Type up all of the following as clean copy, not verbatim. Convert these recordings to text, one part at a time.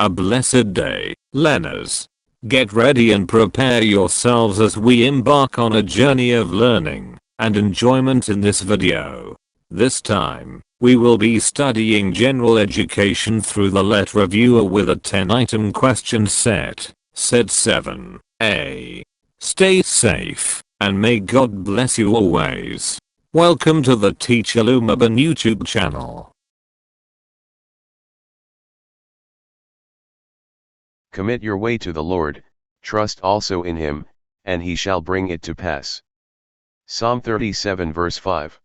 a blessed day, learners. Get ready and prepare yourselves as we embark on a journey of learning and enjoyment in this video. This time, we will be studying general education through the Let Reviewer with a 10-item question set, set 7A. Stay safe, and may God bless you always. Welcome to the Teacher Lumaban YouTube channel. Commit your way to the Lord, trust also in him, and he shall bring it to pass. Psalm 37 verse 5.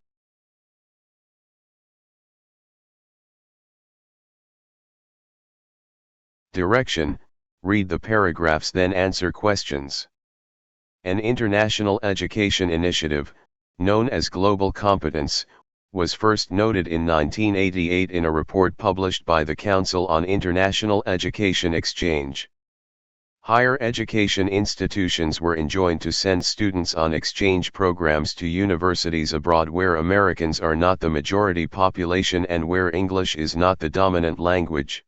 Direction: read the paragraphs then answer questions. An international education initiative, known as Global Competence, was first noted in 1988 in a report published by the Council on International Education Exchange. Higher education institutions were enjoined to send students on exchange programs to universities abroad where Americans are not the majority population and where English is not the dominant language.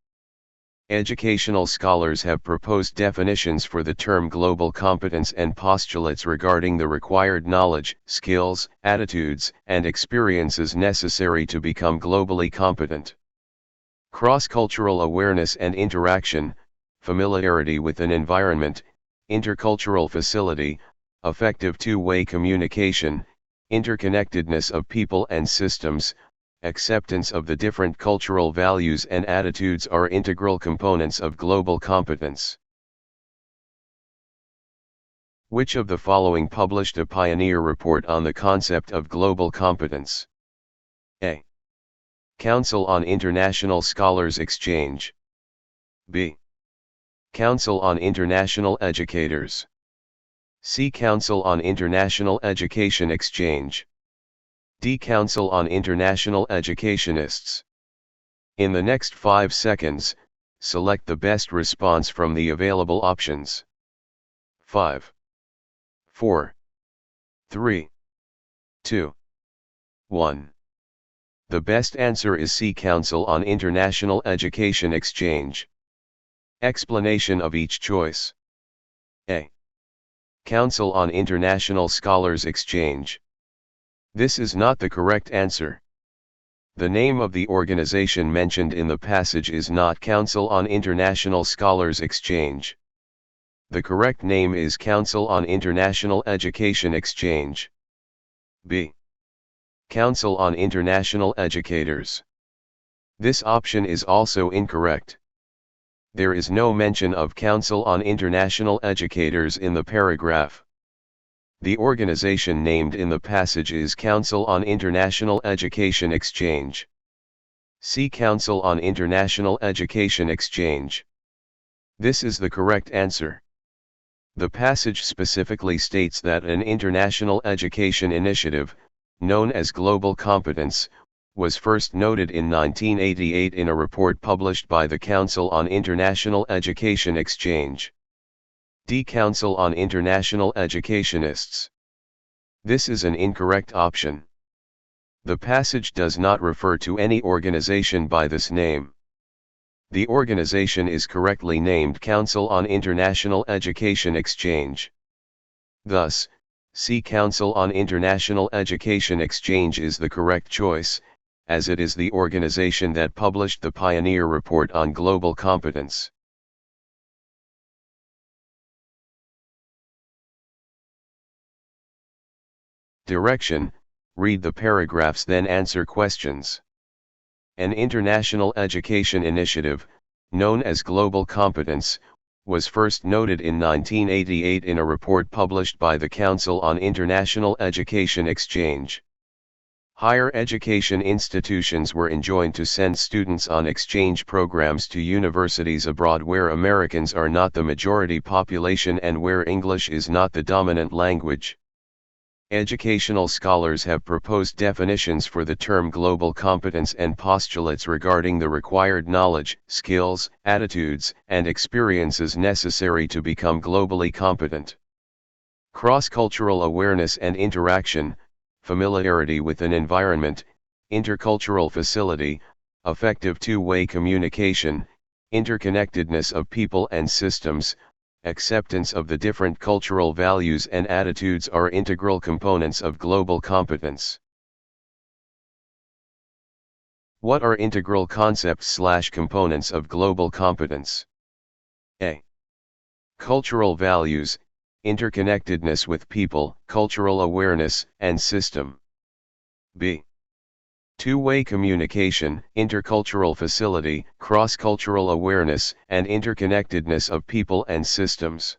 Educational scholars have proposed definitions for the term global competence and postulates regarding the required knowledge, skills, attitudes, and experiences necessary to become globally competent. Cross-cultural awareness and interaction, familiarity with an environment, intercultural facility, effective two-way communication, interconnectedness of people and systems, acceptance of the different cultural values and attitudes are integral components of global competence. Which of the following published a pioneer report on the concept of global competence? A. Council on International Scholars Exchange. B. Council on International Educators. C. Council on International Education Exchange. D. Council on International Educationists. In the next 5 seconds, select the best response from the available options. 5, 4, 3, 2, 1. The best answer is C. Council on International Education Exchange. Explanation of each choice. A. Council on International Scholars Exchange. This is not the correct answer. The name of the organization mentioned in the passage is not Council on International Scholars Exchange. The correct name is Council on International Education Exchange. B. Council on International Educators. This option is also incorrect. There is no mention of Council on International Educators in the paragraph. The organization named in the passage is Council on International Education Exchange. See Council on International Education Exchange. This is the correct answer. The passage specifically states that an international education initiative, known as Global Competence, was first noted in 1988 in a report published by the Council on International Education Exchange. D. Council on International Educationists. This is an incorrect option. The passage does not refer to any organization by this name. The organization is correctly named Council on International Education Exchange. Thus, C. Council on International Education Exchange is the correct choice, as it is the organization that published the pioneer report on global competence. Direction: read the paragraphs then answer questions. An international education initiative, known as Global Competence, was first noted in 1988 in a report published by the Council on International Education Exchange. Higher education institutions were enjoined to send students on exchange programs to universities abroad where Americans are not the majority population and where English is not the dominant language. Educational scholars have proposed definitions for the term global competence and postulates regarding the required knowledge, skills, attitudes, and experiences necessary to become globally competent. Cross-cultural awareness and interaction, familiarity with an environment, intercultural facility, effective two-way communication, interconnectedness of people and systems, acceptance of the different cultural values and attitudes are integral components of global competence. What are integral concepts/components of global competence? A. Cultural values, interconnectedness with people, cultural awareness, and system. B. Two-way communication, intercultural facility, cross-cultural awareness, and interconnectedness of people and systems.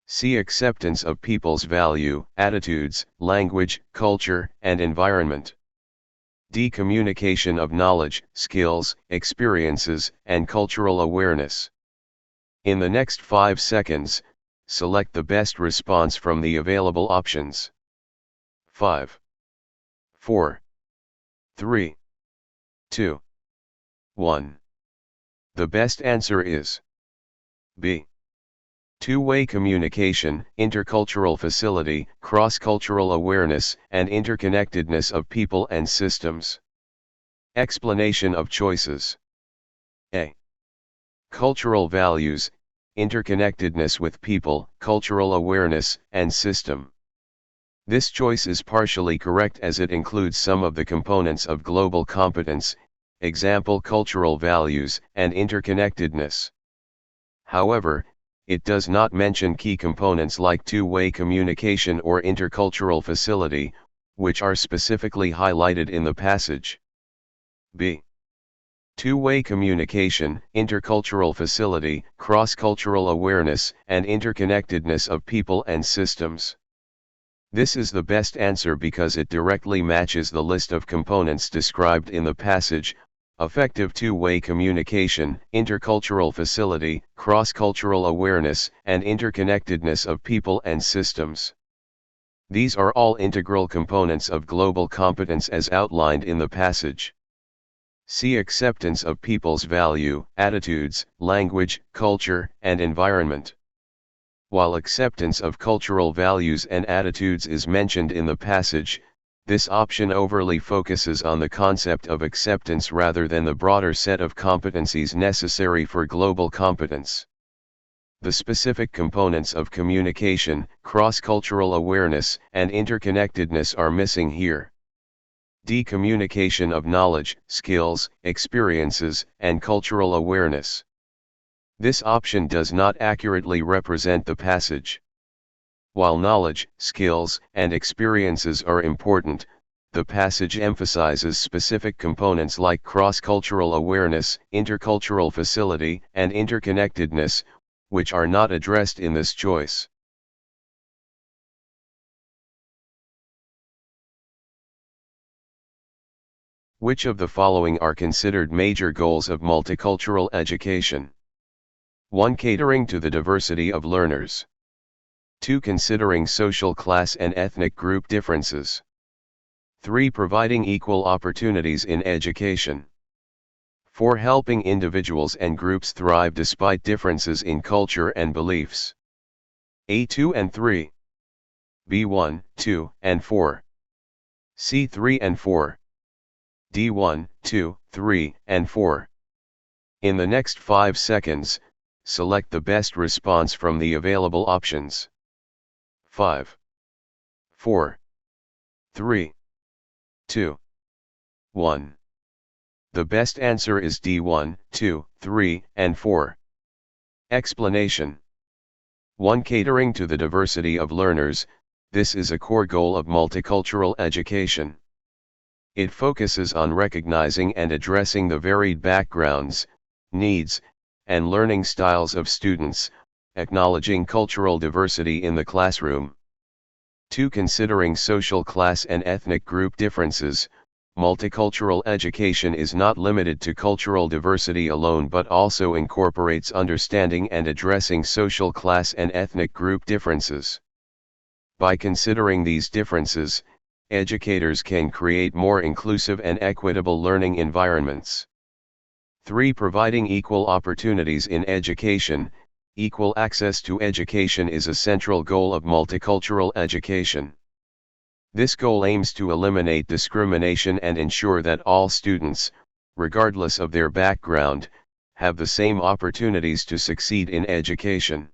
C. Acceptance of people's value, attitudes, language, culture, and environment. D. Communication of knowledge, skills, experiences, and cultural awareness. In the next 5 seconds, select the best response from the available options. 5, 4, 3, 2, 1. The best answer is B. Two-way communication, intercultural facility, cross-cultural awareness, and interconnectedness of people and systems. Explanation of choices. A. Cultural values, interconnectedness with people, cultural awareness, and system. This choice is partially correct as it includes some of the components of global competence, example cultural values and interconnectedness. However, it does not mention key components like two-way communication or intercultural facility, which are specifically highlighted in the passage. B. Two-way communication, intercultural facility, cross-cultural awareness, and interconnectedness of people and systems. This is the best answer because it directly matches the list of components described in the passage: effective two-way communication, intercultural facility, cross-cultural awareness, and interconnectedness of people and systems. These are all integral components of global competence as outlined in the passage. See acceptance of people's value, attitudes, language, culture, and environment. While acceptance of cultural values and attitudes is mentioned in the passage, this option overly focuses on the concept of acceptance rather than the broader set of competencies necessary for global competence. The specific components of communication, cross-cultural awareness, and interconnectedness are missing here. D. Communication of knowledge, skills, experiences, and cultural awareness. This option does not accurately represent the passage. While knowledge, skills, and experiences are important, the passage emphasizes specific components like cross-cultural awareness, intercultural facility, and interconnectedness, which are not addressed in this choice. Which of the following are considered major goals of multicultural education? 1. Catering to the diversity of learners. 2. Considering social class and ethnic group differences. 3. Providing equal opportunities in education. 4. Helping individuals and groups thrive despite differences in culture and beliefs. A. 2 and 3. B. 1, 2, and 4. C. 3 and 4. D. 1, 2, 3, and 4. In the next 5 seconds, select the best response from the available options. 5, 4, 3, 2, 1. The best answer is D. 1, 2, 3, and 4. Explanation. 1. Catering to the diversity of learners. This is a core goal of multicultural education. It focuses on recognizing and addressing the varied backgrounds, needs, and learning styles of students, acknowledging cultural diversity in the classroom. 2. Considering social class and ethnic group differences. Multicultural education is not limited to cultural diversity alone but also incorporates understanding and addressing social class and ethnic group differences. By considering these differences, educators can create more inclusive and equitable learning environments. 3. Providing equal opportunities in education. Equal access to education is a central goal of multicultural education. This goal aims to eliminate discrimination and ensure that all students, regardless of their background, have the same opportunities to succeed in education.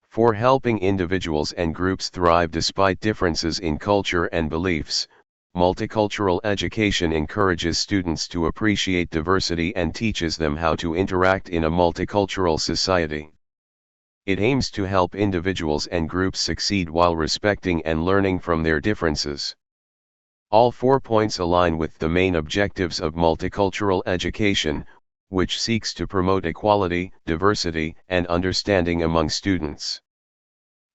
For helping individuals and groups thrive despite differences in culture and beliefs, multicultural education encourages students to appreciate diversity and teaches them how to interact in a multicultural society. It aims to help individuals and groups succeed while respecting and learning from their differences. All 4 points align with the main objectives of multicultural education, which seeks to promote equality, diversity, and understanding among students.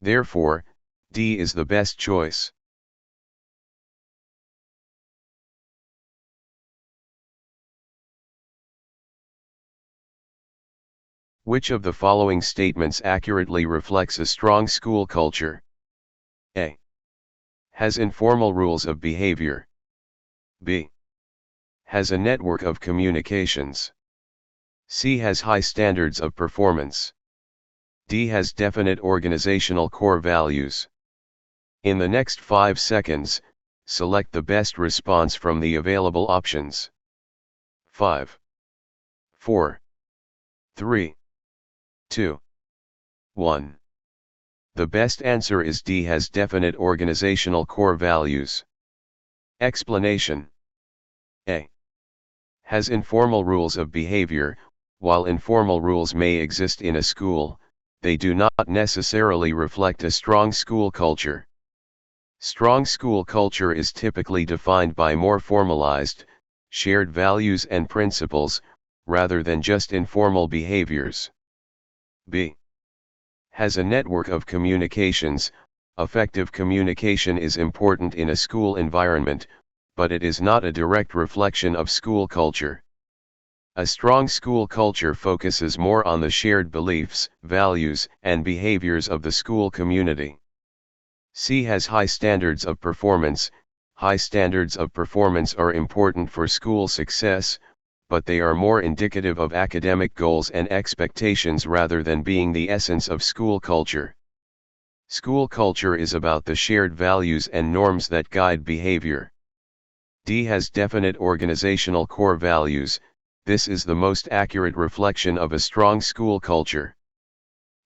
Therefore, D is the best choice. Which of the following statements accurately reflects a strong school culture? A. Has informal rules of behavior. B. Has a network of communications. C. Has high standards of performance. D. Has definite organizational core values. In the next 5 seconds, select the best response from the available options. 5, 4, 3, 2, 1. The best answer is D. Has definite organizational core values. Explanation. A. Has informal rules of behavior. While informal rules may exist in a school, they do not necessarily reflect a strong school culture. Strong school culture is typically defined by more formalized, shared values and principles, rather than just informal behaviors. B. Has a network of communications. Effective communication is important in a school environment, but it is not a direct reflection of school culture. A strong school culture focuses more on the shared beliefs, values, and behaviors of the school community. C. Has high standards of performance. High standards of performance are important for school success, but they are more indicative of academic goals and expectations rather than being the essence of school culture. School culture is about the shared values and norms that guide behavior. D. Has definite organizational core values. This is the most accurate reflection of a strong school culture.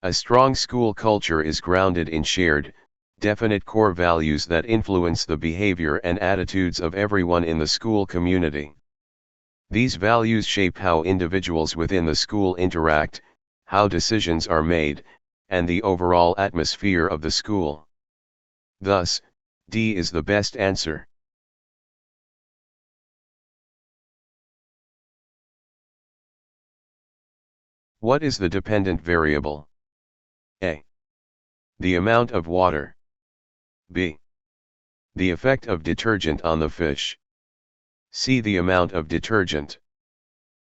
A strong school culture is grounded in shared, definite core values that influence the behavior and attitudes of everyone in the school community. These values shape how individuals within the school interact, how decisions are made, and the overall atmosphere of the school. Thus, D is the best answer. What is the dependent variable? A. The amount of water. B. The effect of detergent on the fish. C. The amount of detergent.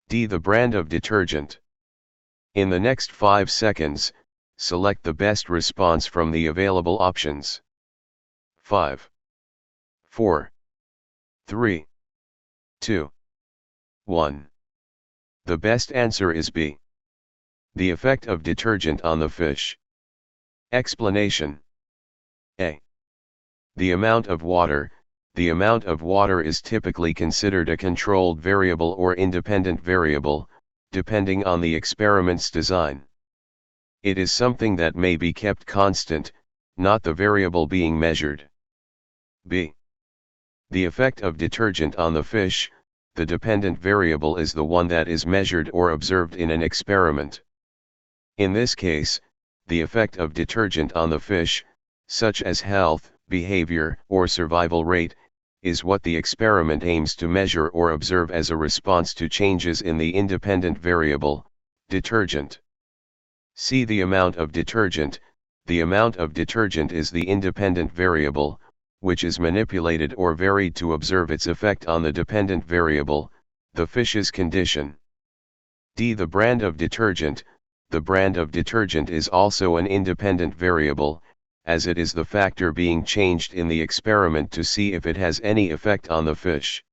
D. The brand of detergent. In the next 5 seconds, select the best response from the available options. 5, 4, 3, 2, 1. The best answer is B. The effect of detergent on the fish. Explanation. A. The amount of water. The amount of water is typically considered a controlled variable or independent variable, depending on the experiment's design. It is something that may be kept constant, not the variable being measured. B. The effect of detergent on the fish. The dependent variable is the one that is measured or observed in an experiment. In this case, the effect of detergent on the fish, such as health, behavior, or survival rate, is what the experiment aims to measure or observe as a response to changes in the independent variable, detergent. See the amount of detergent. The amount of detergent is the independent variable, which is manipulated or varied to observe its effect on the dependent variable, the fish's condition. D. The brand of detergent. The brand of detergent is also an independent variable, as it is the factor being changed in the experiment to see if it has any effect on the fish.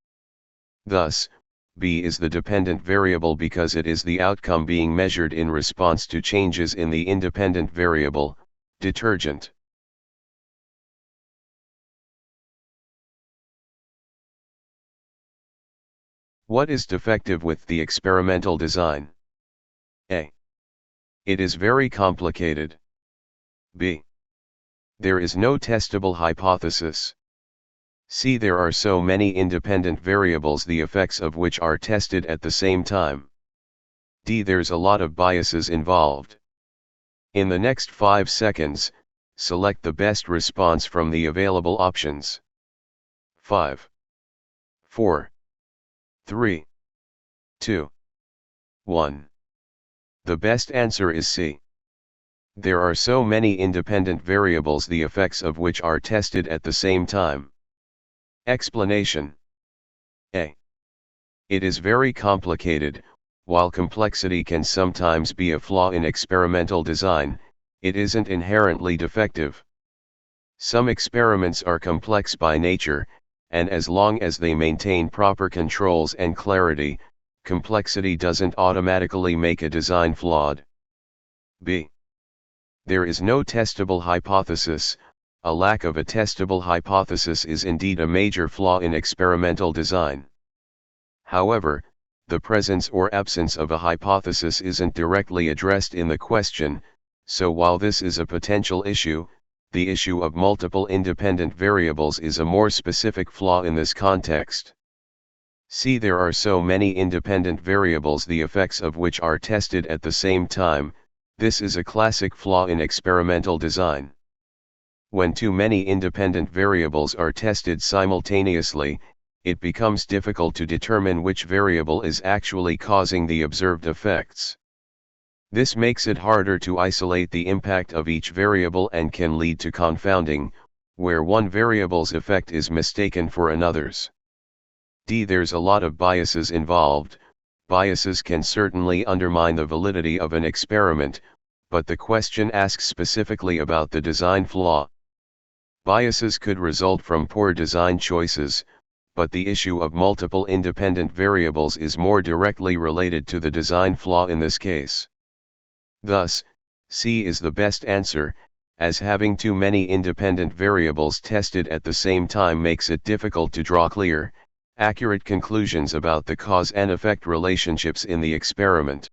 Thus, B is the dependent variable because it is the outcome being measured in response to changes in the independent variable, detergent. What is defective with the experimental design? A. It is very complicated. B. There is no testable hypothesis. C. There are so many independent variables the effects of which are tested at the same time. D. There's a lot of biases involved. In the next 5 seconds, select the best response from the available options. 5, 4, 3, 2, 1. The best answer is C. There are so many independent variables the effects of which are tested at the same time. Explanation. A. It is very complicated. While complexity can sometimes be a flaw in experimental design, it isn't inherently defective. Some experiments are complex by nature, and as long as they maintain proper controls and clarity, complexity doesn't automatically make a design flawed. B. There is no testable hypothesis. A lack of a testable hypothesis is indeed a major flaw in experimental design. However, the presence or absence of a hypothesis isn't directly addressed in the question, so while this is a potential issue, the issue of multiple independent variables is a more specific flaw in this context. C. There are so many independent variables the effects of which are tested at the same time. This is a classic flaw in experimental design. When too many independent variables are tested simultaneously, it becomes difficult to determine which variable is actually causing the observed effects. This makes it harder to isolate the impact of each variable and can lead to confounding, where one variable's effect is mistaken for another's. D. There's a lot of biases involved. Biases can certainly undermine the validity of an experiment, but the question asks specifically about the design flaw. Biases could result from poor design choices, but the issue of multiple independent variables is more directly related to the design flaw in this case. Thus, C is the best answer, as having too many independent variables tested at the same time makes it difficult to draw clear, accurate conclusions about the cause and effect relationships in the experiment.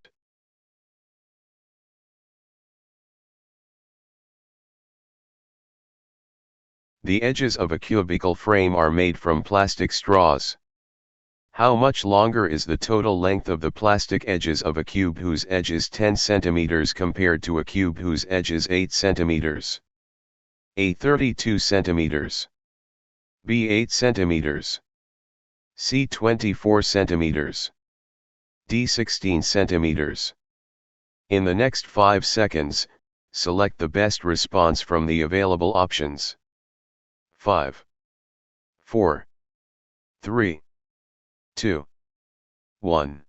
The edges of a cubical frame are made from plastic straws. How much longer is the total length of the plastic edges of a cube whose edge is 10 cm compared to a cube whose edge is 8 cm? A. 32 cm. B. 8 cm. C. 24 cm. D. 16 cm. In the next 5 seconds, select the best response from the available options. 5, 4, 3, 2, 1.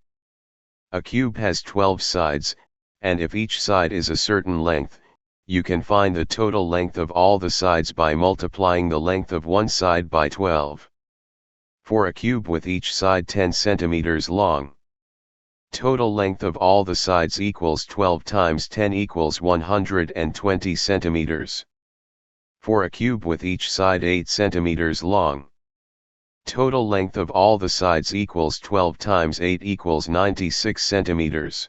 A cube has 12 sides, and if each side is a certain length, you can find the total length of all the sides by multiplying the length of one side by 12. For a cube with each side 10 cm long, total length of all the sides equals 12 times 10 equals 120 cm. For a cube with each side 8 cm long, total length of all the sides equals 12 times 8 equals 96 cm.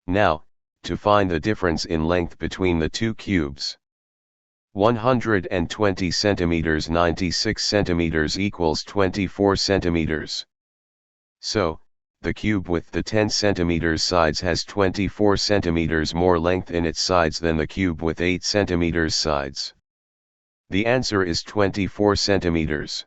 Now, to find the difference in length between the two cubes. 120 cm 96 cm equals 24 cm. So, the cube with the 10 cm sides has 24 cm more length in its sides than the cube with 8 cm sides. The answer is 24 centimeters.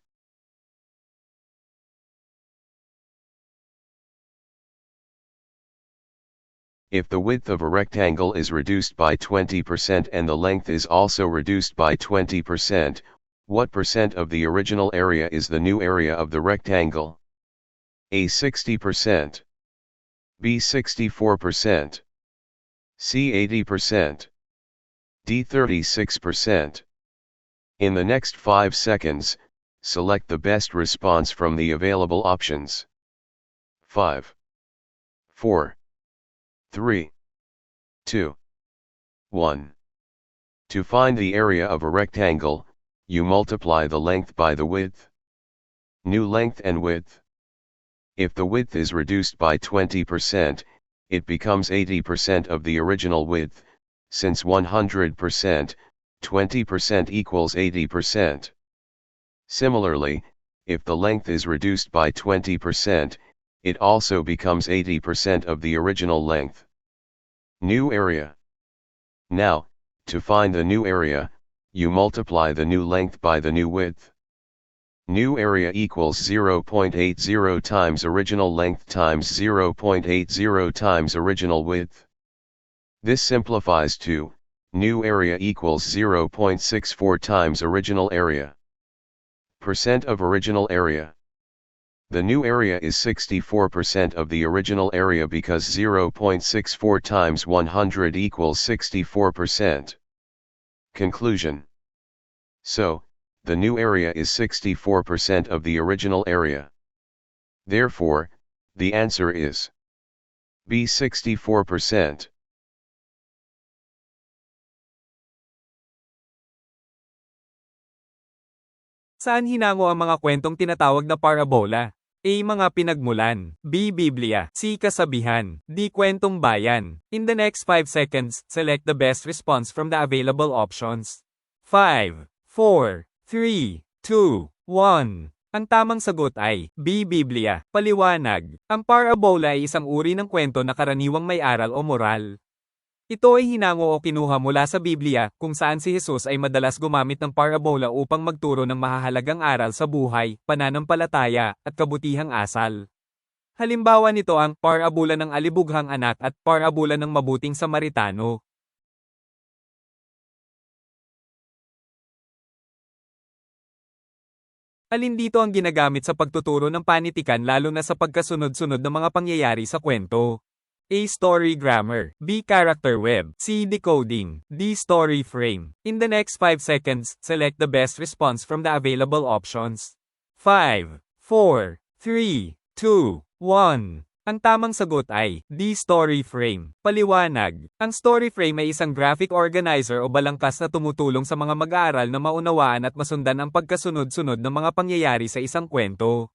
If the width of a rectangle is reduced by 20% and the length is also reduced by 20%, what percent of the original area is the new area of the rectangle? A. 60%. B. 64%. C. 80%. D. 36%. In the next 5 seconds, select the best response from the available options. 5, 4, 3, 2, 1. To find the area of a rectangle, you multiply the length by the width. New length and width. If the width is reduced by 20%, it becomes 80% of the original width, since 100%, 20% equals 80%. Similarly, if the length is reduced by 20%, it also becomes 80% of the original length. New area. Now, to find the new area, you multiply the new length by the new width. New area equals 0.80 times original length times 0.80 times original width. This simplifies to, new area equals 0.64 times original area. Percent of original area. The new area is 64% of the original area because 0.64 times 100 equals 64%. Conclusion. So, the new area is 64% of the original area. Therefore, the answer is B, 64%. Saan hinango ang mga kwentong tinatawag na parabola? A. Mga pinagmulan. B. Biblia. C. Kasabihan. D. Kwentong bayan. In the next 5 seconds, select the best response from the available options. 5, 4, 3, 2, 1. Ang tamang sagot ay B. Biblia. Paliwanag. Ang parabola ay isang uri ng kwento na karaniwang may aral o moral. Ito ay hinango o kinuha mula sa Biblia, kung saan si Jesus ay madalas gumamit ng parabola upang magturo ng mahahalagang aral sa buhay, pananampalataya, at kabutihang asal. Halimbawa nito ang parabola ng alibughang anak at parabola ng mabuting Samaritano. Alin dito ang ginagamit sa pagtuturo ng panitikan lalo na sa pagkasunod-sunod ng mga pangyayari sa kwento? A. Story grammar. B. Character web. C. Decoding. D. Story frame. In the next 5 seconds, select the best response from the available options. 5, 4, 3, 2, 1. Ang tamang sagot ay D. Story frame. Paliwanag. Ang story frame ay isang graphic organizer o balangkas na tumutulong sa mga mag-aaral na maunawaan at masundan ang pagkasunod-sunod ng mga pangyayari sa isang kwento.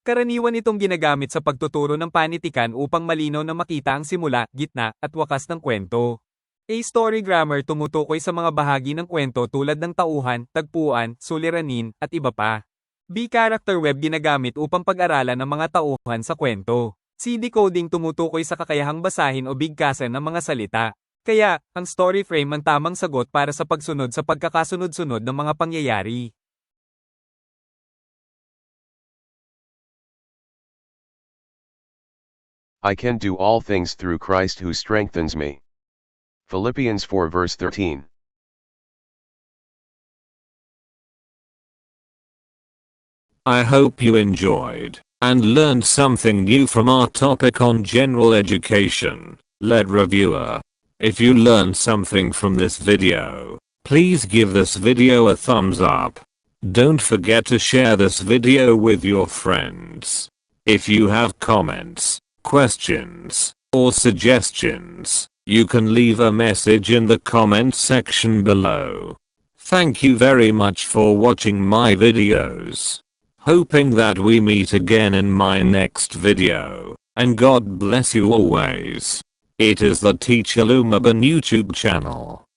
Karaniwan itong ginagamit sa pagtuturo ng panitikan upang malinaw na makita ang simula, gitna, at wakas ng kwento. A. Story grammar tumutukoy sa mga bahagi ng kwento tulad ng tauhan, tagpuan, suliranin, at iba pa. B. Character web ginagamit upang pag-aralan ang mga tauhan sa kwento. C. Decoding tumutukoy sa kakayahang basahin o bigkasan ng mga salita. Kaya, ang story frame ang tamang sagot para sa pagsunod sa pagkakasunod-sunod ng mga pangyayari. I can do all things through Christ who strengthens me. Philippians 4 verse 13. I hope you enjoyed and learned something new from our topic on general education. Lead reviewer. If you learned something from this video, please give this video a thumbs up. Don't forget to share this video with your friends. If you have comments, questions, or suggestions, you can leave a message in the comment section below. Thank you very much for watching my videos. Hoping that we meet again in my next video, and God bless you always. It is the Teacher Lumabon YouTube channel.